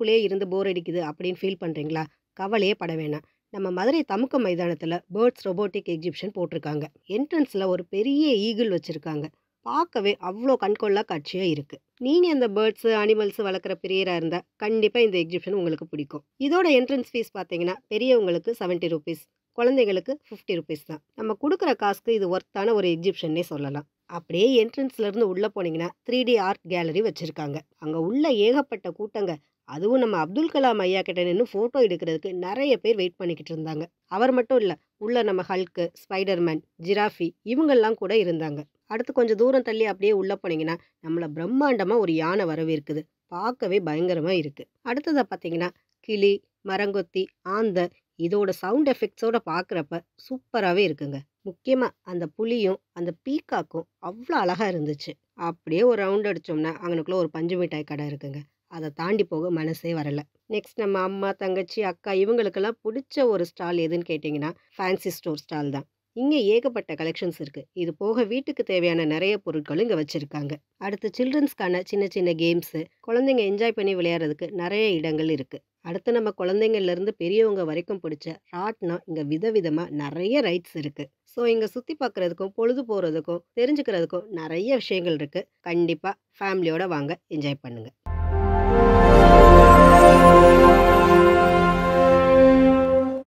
வீட்டுக்குள்ளேயே இருந்து போர் அடிக்குது அப்படின்னு ஃபீல் பண்ணுறீங்களா? கவலையே பட வேணாம். நம்ம மதுரை தமுக்க மைதானத்தில் பேர்ட்ஸ் ரொபோட்டிக் எக்ஸிபிஷன் போட்டிருக்காங்க. என்ட்ரன்ஸில் ஒரு பெரிய ஈகிள் வச்சுருக்காங்க. பார்க்கவே அவ்வளோ கண்கொள்ளா காட்சியாக இருக்குது. நீங்கள் இந்த பேர்ட்ஸு அனிமல்ஸ் வளர்க்குற பிரியராக இருந்தால் கண்டிப்பாக இந்த எக்ஸிபிஷன் உங்களுக்கு பிடிக்கும். இதோட என்ட்ரன்ஸ் ஃபீஸ் பார்த்தீங்கன்னா பெரியவங்களுக்கு 70 ருபீஸ், குழந்தைங்களுக்கு 50 ருபீஸ் தான். நம்ம கொடுக்குற காசுக்கு இது ஒர்த்தான ஒரு எக்ஸிபிஷன்னே சொல்லலாம். அப்படியே என்ட்ரன்ஸ்ல இருந்து உள்ள போனீங்கன்னா 3D ஆர்ட் கேலரி வச்சிருக்காங்க. அங்க உள்ள ஏகப்பட்ட கூட்டங்க. அதுவும் நம்ம அப்துல் கலாம் ஐயா கிட்ட நின்று போட்டோ எடுக்கிறதுக்கு நிறைய பேர் வெயிட் பண்ணிக்கிட்டு இருந்தாங்க. அவர் மட்டும் இல்ல, உள்ள நம்ம ஹல்க்கு, ஸ்பைடர்மேன், ஜிராஃபி இவங்கெல்லாம் கூட இருந்தாங்க. அடுத்து கொஞ்சம் தூரம் தள்ளி அப்படியே உள்ள போனீங்கன்னா நம்மள பிரம்மாண்டமா ஒரு யானை வரவேற்குது. பார்க்கவே பயங்கரமா இருக்கு. அடுத்ததா பார்த்தீங்கன்னா கிளி, மரங்கொத்தி, ஆந்த இதோட சவுண்ட் எஃபெக்ட்ஸோட பார்க்குறப்ப சூப்பராகவே இருக்குங்க. முக்கியமா அந்த புலியும், அந்த பீகாக்கும் அவ்ளோ அழகா இருந்துச்சு. அப்படியே ஒரு ரவுண்ட் அடிச்சோம்னா, அங்கனக்குள்ள ஒரு பஞ்சு மிட்டாய் கடை இருக்குங்க. அத தாண்டி போக மனசே வரல. நெக்ஸ்ட் நம்ம அம்மா, தங்கச்சி, அக்கா இவங்களுக்கெல்லாம் புடிச்ச ஒரு ஸ்டால் எதுன்னு கேட்டிங்கன்னா, ஃபேன்சி ஸ்டோர் ஸ்டால் தான். இங்க ஏகப்பட்ட கலெக்ஷன்ஸ் இருக்கு. இது போக வீட்டுக்கு தேவையான நெறைய பொருட்களும் இங்க வச்சிருக்காங்க. அடுத்து சில்ட்ரன்ஸ்க்கான சின்ன சின்ன கேம்ஸு, குழந்தைங்க என்ஜாய் பண்ணி விளையாடுறதுக்கு நெறைய இடங்கள் இருக்கு. அடுத்து நம்ம குழந்தைங்கள்லேருந்து பெரியவங்க வரைக்கும் பிடிச்ச ராட்னம் இங்க விதவிதமா நெறைய ரைட்ஸ் இருக்கு. ஸோ இங்க சுத்தி பார்க்குறதுக்கும், பொழுது போறதுக்கும், தெரிஞ்சுக்கிறதுக்கும் நெறைய விஷயங்கள் இருக்கு. கண்டிப்பா ஃபேமிலியோட வாங்க, என்ஜாய் பண்ணுங்க.